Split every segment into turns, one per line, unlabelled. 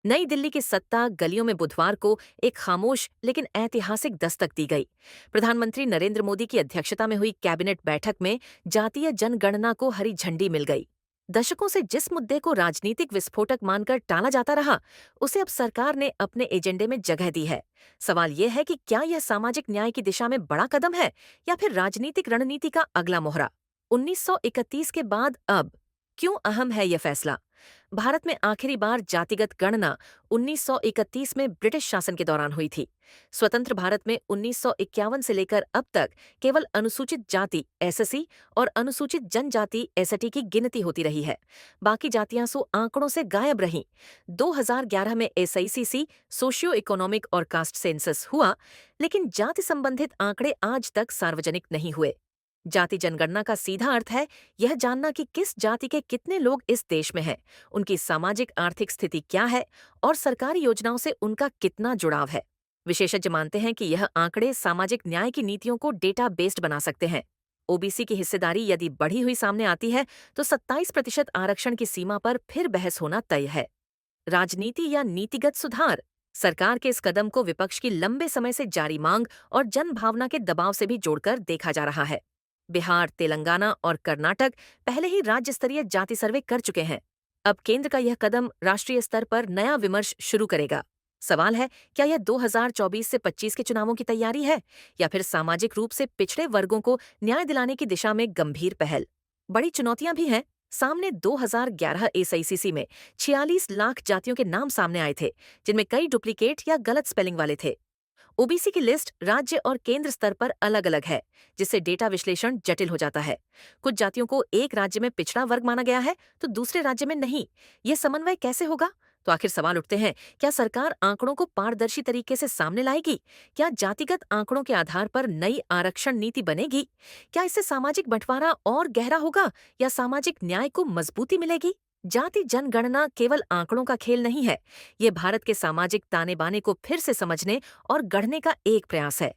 नई दिल्ली की सत्ता गलियों में बुधवार को एक खामोश लेकिन ऐतिहासिक दस्तक दी गई। प्रधानमंत्री नरेंद्र मोदी की अध्यक्षता में हुई कैबिनेट बैठक में जातीय जनगणना को हरी झंडी मिल गई। दशकों से जिस मुद्दे को राजनीतिक विस्फोटक मानकर टाला जाता रहा, उसे अब सरकार ने अपने एजेंडे में जगह दी है। सवाल यह है कि क्या यह सामाजिक न्याय की दिशा में बड़ा कदम है या फिर राजनीतिक रणनीति का अगला मोहरा। 1931 के बाद अब क्यों अहम है यह फैसला। भारत में आखिरी बार जातिगत गणना 1931 में ब्रिटिश शासन के दौरान हुई थी। स्वतंत्र भारत में 1951 से लेकर अब तक केवल अनुसूचित जाति एसएससी और अनुसूचित जनजाति एसटी की गिनती होती रही है। बाकी जातियां सो आंकड़ों से गायब रहीं। 2011 में एसआईसीसी सोशियो इकोनॉमिक और कास्ट सेंसस हुआ, लेकिन जाति संबंधित आंकड़े आज तक सार्वजनिक नहीं हुए। जाति जनगणना का सीधा अर्थ है यह जानना कि किस जाति के कितने लोग इस देश में हैं, उनकी सामाजिक आर्थिक स्थिति क्या है और सरकारी योजनाओं से उनका कितना जुड़ाव है। विशेषज्ञ मानते हैं कि यह आंकड़े सामाजिक न्याय की नीतियों को डेटा बेस्ड बना सकते हैं। ओबीसी की हिस्सेदारी यदि बढ़ी हुई सामने आती है तो 27% आरक्षण की सीमा पर फिर बहस होना तय है। राजनीति या नीतिगत सुधार। सरकार के इस कदम को विपक्ष की लंबे समय से जारी मांग और जन भावना के दबाव से भी जोड़कर देखा जा रहा है। बिहार, तेलंगाना और कर्नाटक पहले ही राज्य स्तरीय जाति सर्वे कर चुके हैं। अब केंद्र का यह कदम राष्ट्रीय स्तर पर नया विमर्श शुरू करेगा। सवाल है, क्या यह 2024 से 25 के चुनावों की तैयारी है या फिर सामाजिक रूप से पिछड़े वर्गों को न्याय दिलाने की दिशा में गंभीर पहल। बड़ी चुनौतियां भी हैं। सामने 2011 एसआईसीसी में 46 लाख जातियों के नाम सामने आए थे, जिनमें कई डुप्लीकेट या गलत स्पेलिंग वाले थे। ओबीसी की लिस्ट राज्य और केंद्र स्तर पर अलग अलग है, जिससे डेटा विश्लेषण जटिल हो जाता है। कुछ जातियों को एक राज्य में पिछड़ा वर्ग माना गया है तो दूसरे राज्य में नहीं। ये समन्वय कैसे होगा? तो आखिर सवाल उठते हैं, क्या सरकार आंकड़ों को पारदर्शी तरीके से सामने लाएगी? क्या जातिगत आंकड़ों के आधार पर नई आरक्षण नीति बनेगी? क्या इससे सामाजिक बंटवारा और गहरा होगा या सामाजिक न्याय को मजबूती मिलेगी? जाति जनगणना केवल आंकड़ों का खेल नहीं है, ये भारत के सामाजिक ताने बाने को फिर से समझने और गढ़ने का एक प्रयास है।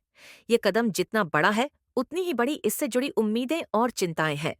ये कदम जितना बड़ा है, उतनी ही बड़ी इससे जुड़ी उम्मीदें और चिंताएं हैं।